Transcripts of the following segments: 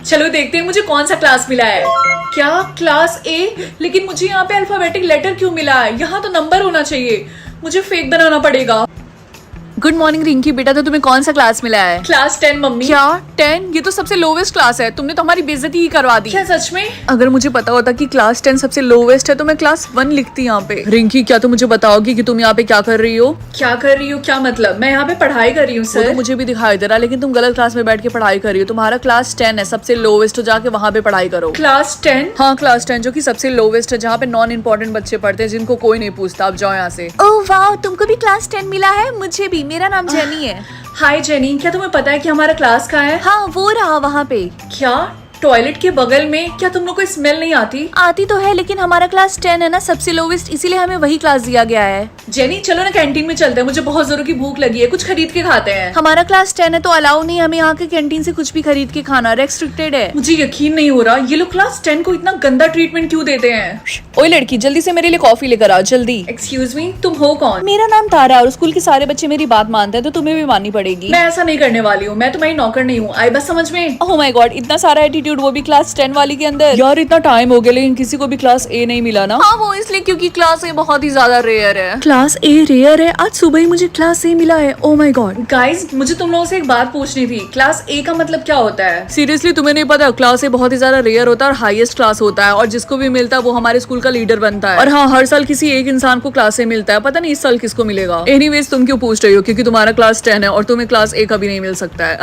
चलो देखते हैं मुझे कौन सा क्लास मिला है। क्या क्लास ए? लेकिन मुझे यहाँ पे अल्फाबेटिक लेटर क्यों मिला है? यहाँ तो नंबर होना चाहिए। मुझे फेक बनाना पड़ेगा। गुड मॉर्निंग रिंकी, बेटा तो तुम्हें कौन सा क्लास मिला है? Class 10 mummy. क्या 10? ये तो सबसे लोवेस्ट क्लास है। तुमने तो हमारी बेइज्जती ही करवा दी। क्या सच में? अगर मुझे पता होता कि क्लास 10 सबसे लोवेस्ट है तो मैं क्लास 1 लिखती यहाँ पे। रिंकी, क्या तुम मुझे बताओगी कि तुम यहाँ पे क्या कर रही हो? क्या कर रही हूँ? क्या मतलब? मैं यहाँ पे पढ़ाई कर रही हूँ सर। तो मुझे भी दिखाई दे रहा, लेकिन तुम गलत क्लास में बैठ के पढ़ाई कर रही हो। तुम्हारा क्लास 10 है, सबसे लोवेस्ट, तो जाके वहाँ पे पढ़ाई करो। क्लास 10? हाँ क्लास 10, जो कि सबसे लोवेस्ट है, जहाँ पे नॉन इम्पोर्टेंट बच्चे पढ़ते हैं जिनको कोई नहीं पूछता। आप जाओ यहाँ से। ओह वाह, तुमको भी क्लास 10 मिला है? मुझे भी। मेरा नाम जेनी है। हाय जेनी, क्या तुम्हें पता है कि हमारा क्लास कहाँ है? हाँ, वो रहा वहाँ पे। क्या टॉयलेट के बगल में? क्या तुम लोग को स्मेल नहीं आती? आती तो है, लेकिन हमारा क्लास 10 है ना, सबसे लोवेस्ट, इसीलिए हमें वही क्लास दिया गया है। जेनी चलो ना कैंटीन में चलते हैं, मुझे बहुत जोरों की भूख लगी है, कुछ खरीद के खाते हैं। हमारा क्लास 10 है तो अलाउ नहीं हमें यहाँ के कैंटीन से कुछ भी खरीद के खाना, रेस्ट्रिक्टेड है। मुझे यकीन नहीं हो रहा, ये लोग क्लास 10 को इतना गंदा ट्रीटमेंट क्यों देते हैं? ओए लड़की, जल्दी से मेरे लिए कॉफी लेकर आओ, जल्दी। एक्सक्यूज मी, तुम हो कौन? मेरा नाम तारा है और स्कूल के सारे बच्चे मेरी बात मानते हैं, तो तुम्हें भी माननी पड़ेगी। मैं ऐसा नहीं करने वाली हूँ, मैं तुम्हारी नौकर नहीं हूँ। आई बात समझ में? ओह माय गॉड, इतना सारा एटीट्यूड, वो भी क्लास 10 वाली के अंदर। यार इतना टाइम हो गया लेकिन किसी को भी क्लास ए नहीं मिला ना। हाँ, वो इसलिए क्योंकि क्लास ए बहुत ही ज्यादा रेयर है। क्लास ए रेयर है? आज सुबह ही मुझे क्लास ए मिला है। Oh my God. गाइज मुझे तुम लोगों से एक बात पूछनी थी, क्लास ए का मतलब क्या होता है? सीरियसली तुम्हें नहीं पता? क्लास ए बहुत ही ज्यादा रेयर होता है और हाईएस्ट क्लास होता है, और जिसको भी मिलता है वो हमारे स्कूल का लीडर बनता है। और हाँ, हर साल किसी एक इंसान को क्लास ए मिलता है, पता नहीं इस साल किसको मिलेगा। एनीवेज, तुम क्यों पूछ रही हो? क्योंकि तुम्हारा क्लास 10 है और तुम्हें क्लास ए का भी नहीं मिल सकता है।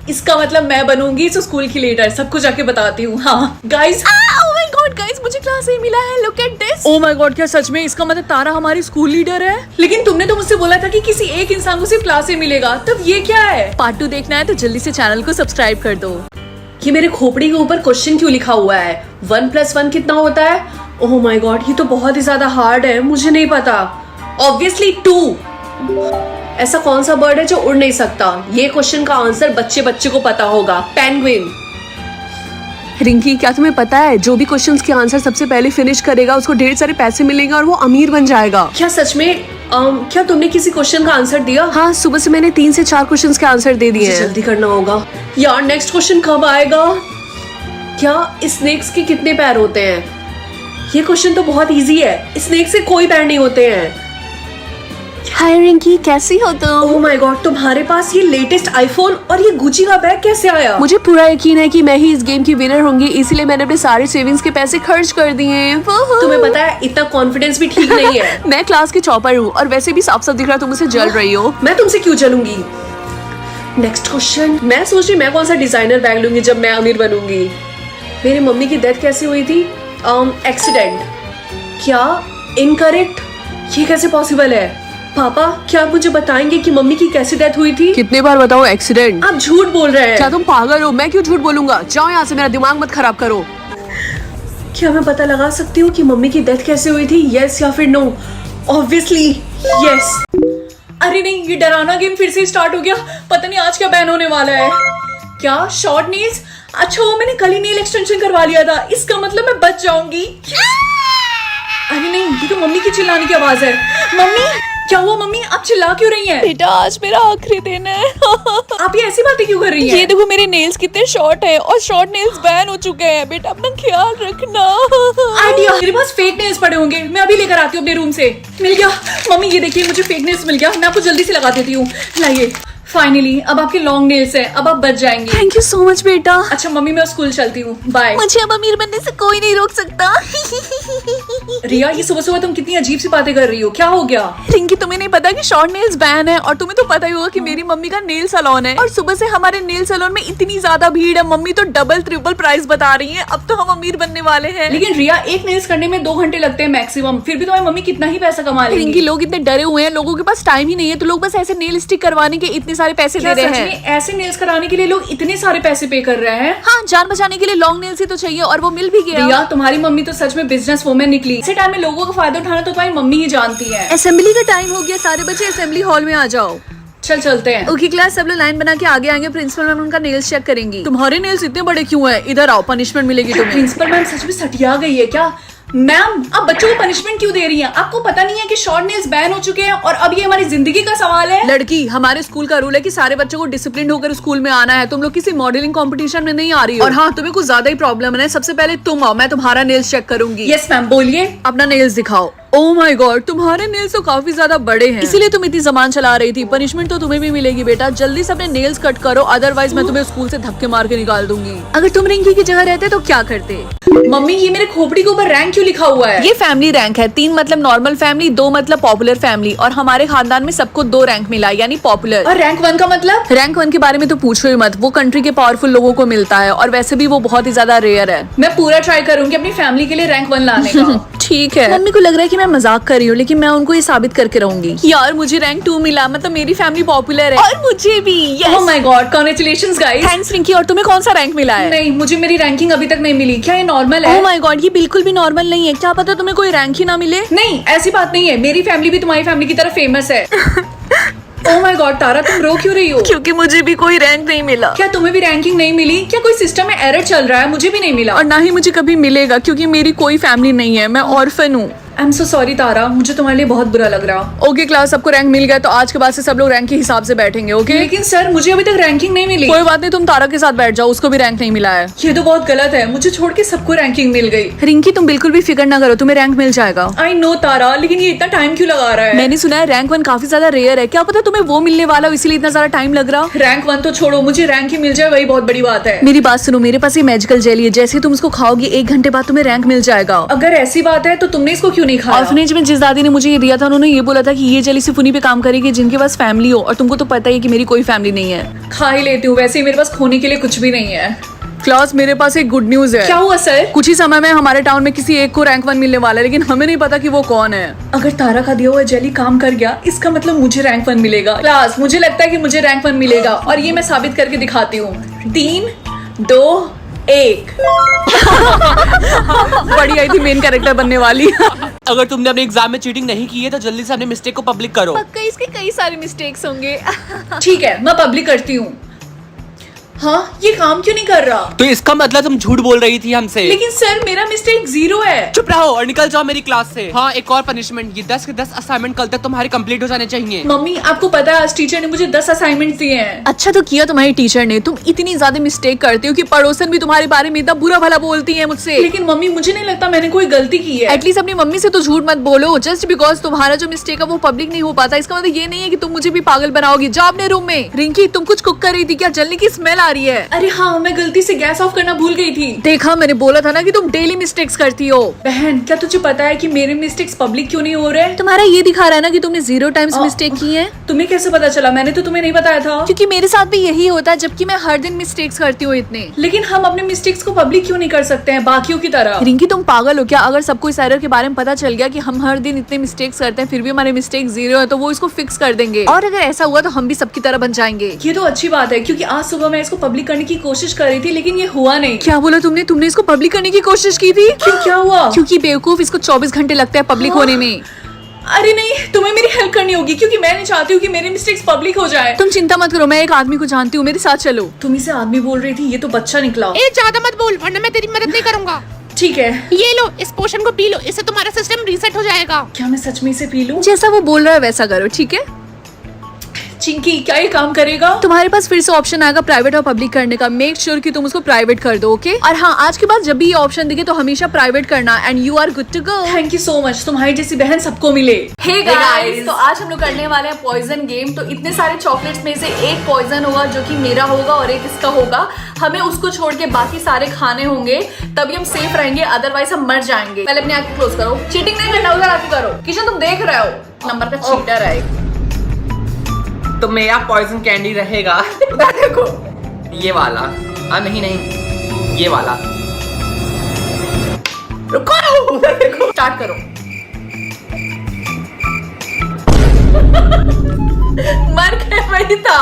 इसका मतलब मैं बनूंगी इस स्कूल की लीडर, सबको जाके बताती हूँ। हाँ guys, oh my God guys, मुझे क्लास ए मिला है। Look at this. Oh my God, क्या सच में? इसका मतलब तारा हमारी स्कूल लीडर है? लेकिन तुमने तो मुझसे बोला था कि किसी एक इंसान को सिर्फ क्लास ए मिलेगा, तब ये क्या है? पार्ट 2 देखना है तो जल्दी से चैनल को सब्सक्राइब कर दो। ये मेरे खोपड़ी के ऊपर क्वेश्चन क्यों लिखा हुआ है? 1 + 1 कितना होता है? ओह माय गॉड, ये तो बहुत ही ज्यादा हार्ड है, मुझे नहीं पता। ऑब्वियसली 2। ऐसा कौन सा बर्ड है जो उड़ नहीं सकता? ये क्वेश्चन का आंसर बच्चे बच्चे को पता होगा। पेंगुइन। रिंकी, क्या तुम्हें पता है जो भी क्वेश्चंस के आंसर सबसे पहले फिनिश करेगा उसको ढेर सारे पैसे मिलेंगे और वो अमीर बन जाएगा। क्या सच में? क्या तुमने किसी क्वेश्चन का आंसर दिया? हाँ, सुबह से मैंने 3 से 4 क्वेश्चंस के आंसर दे दिए हैं। जल्दी करना होगा यार, नेक्स्ट क्वेश्चन कब आएगा? क्या स्नेक्स के कितने पैर होते हैं? ये क्वेश्चन तो बहुत इजी है, स्नेक से कोई पैर नहीं होते हैं। हाय रिंकी, कैसी हो तुम? ओह माय गॉड, तुम्हारे पास ये लेटेस्ट आईफोन और ये गुची का बैग कैसे आया? मुझे पूरा यकीन है कि मैं ही इस गेम की विनर होंगी, इसीलिए मैंने अपने सारे सेविंग्स के पैसे खर्च कर दिए हैं। तुम्हें पता है इतना कॉन्फिडेंस भी ठीक नहीं है। मैं क्लास की टॉपर हूँ और वैसे भी साफ साफ दिख रहा तुम मुझसे जल रही हो। मैं तुमसे क्यों जलूंगी? Next question. मैं सोच रही मैं कौन सा डिजाइनर बैग लूंगी जब मैं अमीर बनूंगी। मेरी मम्मी की डेथ कैसे हुई थी? एक्सीडेंट। क्या? इनकरेक्ट। ये कैसे पॉसिबल है? पापा, क्या आप मुझे बताएंगे कि मम्मी की कैसे डेथ हुई थी? कितने बार बताओ एक्सीडेंट? आप झूठ बोल रहे हैं। क्या तुम पागल हो? मैं क्यों झूठ बोलूंगा? जाओ यहाँ से, मेरा दिमाग मत खराब करो। क्या मैं पता लगा सकती हूँ कि मम्मी की डेथ कैसे हुई थी? यस या फिर नो? Obviously yes. अरे नहीं, ये डरावना गेम फिर से स्टार्ट हो गया। पता नहीं आज क्या बैन होने वाला है। क्या शॉर्ट नेल्स? अच्छा, वो मैंने कल ही नेल एक्सटेंशन करवा लिया था, इसका मतलब मैं बच जाऊंगी। अरे नहीं, ये तो मम्मी की चिल्लाने की आवाज है। मम्मी, क्या हुआ मम्मी? आप चिल्ला क्यों रही हैं? बेटा, आज मेरा आखिरी दिन है। आप ये ऐसी बातें क्यों कर रही हैं? ये देखो मेरे नेल्स कितने शॉर्ट हैं और शॉर्ट नेल्स बैन हो चुके हैं। बेटा अपना ख्याल रखना। आइडिया, मेरे पास फेक नेल्स पड़े होंगे, मैं अभी लेकर आती हूँ अपने रूम से। मिल गया मम्मी, ये देखिए मुझे फेक नेल्स मिल गया, मैं आपको जल्दी से लगा देती हूँ। लाइए, फाइनली अब आपके लॉन्ग नेल्स हैं, अब आप बच जाएंगे। थैंक यू सो मच बेटा। अच्छा मम्मी, मैं स्कूल चलती हूँ, बाय। मुझे अब अमीर बनने से कोई नहीं रोक सकता। रिया, ये सुबह सुबह तुम कितनी अजीब सी बातें कर रही हो, क्या हो गया? रिंकी, तुम्हें नहीं पता कि शॉर्ट नेल्स बैन है? और तुम्हें तो पता ही होगा कि मेरी मम्मी का नेल सैलून है और सुबह से हमारे नेल सैलून में इतनी ज्यादा भीड़ है, मम्मी तो डबल ट्रिपल प्राइस बता रही है। अब तो हम अमीर बनने वाले हैं। लेकिन रिया, एक नेल्स करने में 2 घंटे लगते हैं मैक्सिमम, फिर भी तुम्हारी मम्मी कितना ही पैसा कमा लेंगी। रिंकी, लोग इतने डरे हुए हैं, लोगों के पास टाइम ही नहीं है, तो लोग बस ऐसे नेल स्टिक करवाने के इतने सारे पैसे दे रहे हैं। ऐसे नेल्स कराने के लिए लोग इतने सारे पैसे पे कर रहे हैं? हाँ, जान बचाने के लिए लॉन्ग नेल्स ही तो चाहिए और वो मिल भी गया। रिया, तुम्हारी मम्मी तो सच में बिजनेस वुमन निकली। ऐसे टाइम में लोगों का फायदा उठाना तो तुम्हारी मम्मी ही जानती है। असेंबली का टाइम हो गया, सारे बच्चे असेंबली हॉल में आ जाओ। चल चलते हैं। ओके क्लास, सब लोग लाइन बना के आगे आएंगे, प्रिंसिपल मैम उनका नेल्स चेक करेंगी। तुम्हारे नेल्स इतने बड़े क्यों हैं? इधर आओ, पनिशमेंट मिलेगी तुम्हें। प्रिंसिपल मैम सच में सटिया गई है क्या? मैम आप बच्चों को पनिशमेंट क्यों दे रही हैं? आपको पता नहीं है कि शॉर्ट नेल्स बैन हो चुके हैं और अब ये हमारी जिंदगी का सवाल है। लड़की, हमारे स्कूल का रूल है कि सारे बच्चों को डिसिप्लिन होकर स्कूल में आना है। तुम लोग किसी मॉडलिंग कंपटीशन में नहीं आ रही हो। और हाँ, तुम्हें कुछ ज्यादा ही प्रॉब्लम है। सबसे पहले तुम आओ, मैं तुम्हारा नेल्स चेक करूंगी। यस मैम, बोलिए। अपना नेल्स दिखाओ। ओह माय गॉड, तुम्हारे नेल्स तो काफी ज्यादा बड़े हैं, इसीलिए तुम इतनी जबान चला रही थी। पनिशमेंट तो तुम्हें भी मिलेगी बेटा। जल्दी से अपने नेल्स कट करो, अदरवाइज मैं तुम्हें स्कूल से धक्के मार के निकाल दूंगी। अगर तुम रिंकी की जगह रहते तो क्या करते? मम्मी ये मेरे खोपड़ी के ऊपर रैंक क्यों लिखा हुआ है? ये फैमिली रैंक है। 3 मतलब नॉर्मल फैमिली, 2 मतलब पॉपुलर फैमिली, और हमारे खानदान में सबको 2 रैंक मिला, यानी पॉपुलर। और रैंक 1 का मतलब? रैंक 1 के बारे में तो पूछो ही मत, वो कंट्री के पावरफुल लोगों को मिलता है, और वैसे भी वो बहुत ही ज्यादा रेयर है। मैं पूरा ट्राई करूंगी अपनी फैमिली के लिए रैंक 1 लाने का। ठीक है। मम्मी को लग रहा है कि मैं मजाक कर रही हूँ, लेकिन मैं उनको ये साबित करके रहूंगी। यार मुझे रैंक 2 मिला, मतलब मेरी फैमिली पॉपुलर है। और मुझे भी। Oh my God, congratulations guys. Thanks Rinki. और तुम्हें कौन सा रैंक मिला है? नहीं, मुझे मेरी रैंकिंग अभी तक नहीं मिली। क्या ये नॉर्मल है? ओह माय गॉड, ये बिल्कुल भी नॉर्मल नहीं है। क्या पता तुम्हें कोई रैंक ही ना मिले। नहीं, ऐसी बात नहीं है। मेरी फैमिली भी तुम्हारी फैमिली की तरह फेमस है। ओह माय गॉड तारा, तुम रो क्यों रही हो? क्योंकि मुझे भी कोई रैंक नहीं मिला। क्या तुम्हें भी रैंकिंग नहीं मिली? क्या कोई सिस्टम में एरर चल रहा है? मुझे भी नहीं मिला। और ना ही मुझे कभी मिलेगा, क्योंकि मेरी कोई फैमिली नहीं है। मैं ऑर्फन हूँ। आई एम सो सॉरी तारा, मुझे तुम्हारे लिए बहुत बुरा लग रहा। ओके क्लास, सबको रैंक मिल गया, तो आज के बाद से सब लोग रैंक के हिसाब से बैठेंगे। ओके? लेकिन सर मुझे अभी तक रैंकिंग नहीं मिली। कोई बात नहीं, तुम तारा के साथ बैठ जाओ, उसको भी रैंक नहीं मिला है। ये तो बहुत गलत है। मुझे छोड़ के सबको रैंकिंग मिल गई। रिंकी तुम बिल्कुल भी फिक्र ना करो, तुम्हें रैंक मिल जाएगा। आई नो तारा, लेकिन ये इतना टाइम क्यों लगा रहा है? मैंने सुना है रैंक 1 काफी ज्यादा रेयर है। क्या पता तुम्हें वो मिलने वाला हो, इसीलिए इतना ज्यादा टाइम लग रहा। रैंक 1 तो छोड़ो, मुझे रैंक ही मिल जाए वही बहुत बड़ी बात है। मेरी बात सुनो, मेरे पास ये मैजिकल जेली है। जैसे ही तुम उसको खाओगी 1 घंटे बाद तुम्हें रैंक मिल जाएगा। अगर ऐसी बात है तो तुमने इसको क्यों नहीं खाया? ऑर्फनेज में जिस दादी ने मुझे ये दिया था, उन्होंने ये बोला था कि ये जेली सिर्फ उन्हीं पे काम करेगी जिनके पास फैमिली हो, और तुमको तो पता ही है कि मेरी कोई फैमिली नहीं है। खा ही लेती हूँ, वैसे ही मेरे पास खोने के लिए कुछ भी नहीं है। क्लास, मेरे पास एक गुड न्यूज है। क्या हुआ सर? कुछ ही समय में हमारे टाउन में किसी एक को रैंक 1 मिलने वाला है, लेकिन हमें नहीं पता कि वो कौन है। अगर तारा का दिया हुआ जेली काम कर गया, इसका मतलब मुझे रैंक 1 मिलेगा। क्लास, मुझे लगता है कि मुझे रैंक 1 मिलेगा, और ये मैं साबित करके दिखाती हूँ। 3, 2, 1। बड़ी आई थी मेन कैरेक्टर बनने वाली। अगर तुमने अपने एग्जाम में चीटिंग नहीं की है तो जल्दी से अपने मिस्टेक को पब्लिक करो। पक्का इसके कई सारे मिस्टेक्स होंगे। ठीक है, मैं पब्लिक करती हूँ। हाँ, ये काम क्यों नहीं कर रहा? तो इसका मतलब तुम झूठ बोल रही थी हमसे। लेकिन सर मेरा मिस्टेक 0 है। चुप रहो और निकल जाओ मेरी क्लास से। हाँ, एक और पनिशमेंट, ये 10 के 10 असाइनमेंट कल तक तुम्हारे कंप्लीट हो जाने चाहिए। मम्मी आपको पता है आज टीचर ने मुझे 10 असाइनमेंट दिए हैं। अच्छा तो किया तुम्हारी टीचर ने। तुम इतनी ज्यादा मिस्टेक करती हो कि पड़ोसन भी तुम्हारे बारे में इतना बुरा भला बोलती है मुझसे। लेकिन मम्मी मुझे नहीं लगता मैंने कोई गलती की है। एटलीस्ट अपनी मम्मी से तो झूठ मत बोलो। जस्ट बिकॉज तुम्हारा जो मिस्टेक है वो पब्लिक नहीं हो पाता, इसका मतलब ये नहीं है कि तुम मुझे भी पागल बनाओगी। जाओ अपने रूम में। रिंकी, तुम कुछ कुक कर रही थी क्या? जलने की स्मेल आ रही है। अरे हाँ, मैं गलती से गैस ऑफ करना भूल गई थी। देखा, मैंने बोला था ना कि तुम डेली मिस्टेक्स करती हो। बहन, क्या तुझे पता है कि मेरे मिस्टेक्स पब्लिक क्यों नहीं हो रहे? तुम्हारा ये दिखा रहा है ना कि तुमने 0 टाइम्स मिस्टेक की है। तुम्हें कैसे पता चला? मैंने तो तुम्हें नहीं बताया था। क्योंकि मेरे साथ भी यही होता है, जबकि मैं हर दिन मिस्टेक्स करती हूँ इतने। लेकिन हम अपने मिस्टेक्स को पब्लिक क्यों नहीं कर सकते हैं बाकियों की तरह? रिंकी, तुम पागल हो क्या? अगर सबको इस एरर के बारे में पता चल गया कि हम हर दिन इतने मिस्टेक्स करते हैं फिर भी हमारे मिस्टेक 0 है, तो वो इसको फिक्स कर देंगे। और अगर ऐसा हुआ तो हम भी सबकी तरह बन जाएंगे। ये तो अच्छी बात है, क्योंकि आज सुबह मैं इसको पब्लिक करने की कोशिश कर रही थी, लेकिन ये हुआ नहीं। क्या बोला तुमने? तुमने इसको पब्लिक करने की कोशिश की थी? क्यों, क्या हुआ? क्योंकि बेवकूफ, इसको 24 घंटे लगता है पब्लिक होने में। अरे नहीं, तुम्हें मेरी हेल्प करनी होगी, क्योंकि मैं नहीं चाहती हूँ कि मेरे मिस्टेक्स पब्लिक हो जाए। तुम चिंता मत करो, मैं एक आदमी को जानती हूँ, मेरे साथ चलो। तुम इसे आदमी बोल रही थी, ये तो बच्चा निकला। ए, ज्यादा मत बोल वरना मैं तेरी मदद नहीं करूंगा। ठीक है, ये लो, इस पोशन को पी लो, इससे तुम्हारा सिस्टम रीसेट हो जाएगा। क्या मैं सच में इसे पी लूं? जैसा वो बोल रहा है वैसा करो, ठीक है? चिंकी, क्या ये काम करेगा? तुम्हारे पास फिर से ऑप्शन आएगा प्राइवेट और पब्लिक करने का। मेक श्योर कि तुम उसको प्राइवेट कर दो, ओके? और हाँ, आज के बाद जब भी ये ऑप्शन दिखे तो हमेशा प्राइवेट करना, and you are good to go. Thank you so much, तुम्हारी जैसी बहन सबको मिले। हे गाइस, तो आज हम लोग करने वाले हैं पॉइजन गेम। तो इतने सारे चॉकलेट्स में से एक पॉइजन होगा जो कि मेरा होगा और एक इसका होगा। हमें उसको छोड़ के बाकी सारे खाने होंगे, तभी हम सेफ रहेंगे, अदरवाइज हम मर जाएंगे। पहले अपनी आंखें क्लोज करो। चीटिंग नहीं करना, उधर आके करो। किशन, तुम देख रहे हो नंबर का चीटर है। तो मेरा पॉइजन कैंडी रहेगा। देखो, ये वाला। नहीं, ये वाला। रुको, देखो, स्टार्ट करो। मर गए, वही था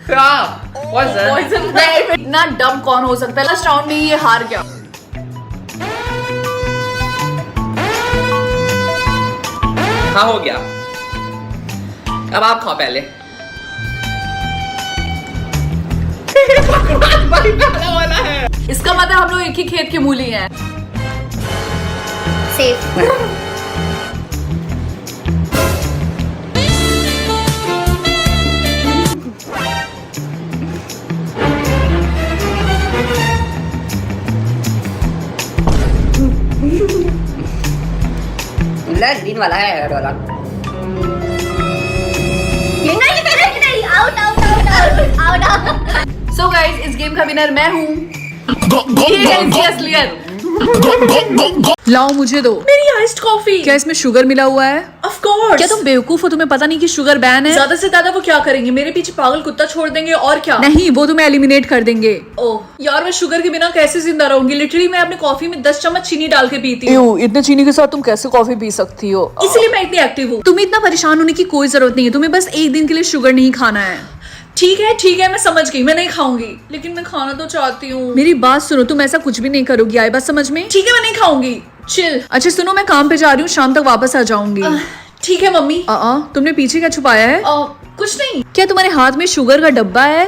पॉइजन। इतना डम कौन हो सकता है? लास्ट राउंड में ये हार गया। हाँ, हो गया। अब आप खाओ पहले। इसका मतलब हम लोग एक ही खेत के मूली हैं। safe. ग्रीन वाला है रेड वाला ये नहीं, out. सो गाइस, इस गेम का विनर मैं हूँ। लाओ मुझे दो। मेरी आइस्ड कॉफी। क्या इसमें शुगर मिला हुआ है? Of course. क्या तुम बेवकूफ हो? तुम्हें पता नहीं कि शुगर बैन है? ज्यादा से ज्यादा वो क्या करेंगे? मेरे पीछे पागल कुत्ता छोड़ देंगे और क्या? नहीं, वो तुम्हें एलिमिनेट कर देंगे। ओह यार, मैं शुगर के बिना कैसे जिंदा रहूंगी? लिटरली मैं अपनी कॉफी में 10 चम्मच चीनी डाल के पीती हूँ। इतने चीनी के साथ तुम कैसे कॉफी पी सकती हो? इसलिए मैं इतनी एक्टिव हूँ। तुम्हें इतना परेशान होने की कोई जरूरत नहीं है। तुम्हें बस एक दिन के लिए शुगर नहीं खाना है। ठीक है, मैं समझ गई। मैं नहीं खाऊंगी, लेकिन मैं खाना तो चाहती हूँ। मेरी बात सुनो, तुम ऐसा कुछ भी नहीं करोगी। आई बात समझ में? ठीक है, मैं नहीं खाऊंगी। चिल। अच्छा सुनो, मैं काम पे जा रही हूँ, शाम तक वापस आ जाऊंगी। ठीक है मम्मी। तुमने पीछे क्या छुपाया है? कुछ नहीं। क्या तुम्हारे हाथ में शुगर का डब्बा है?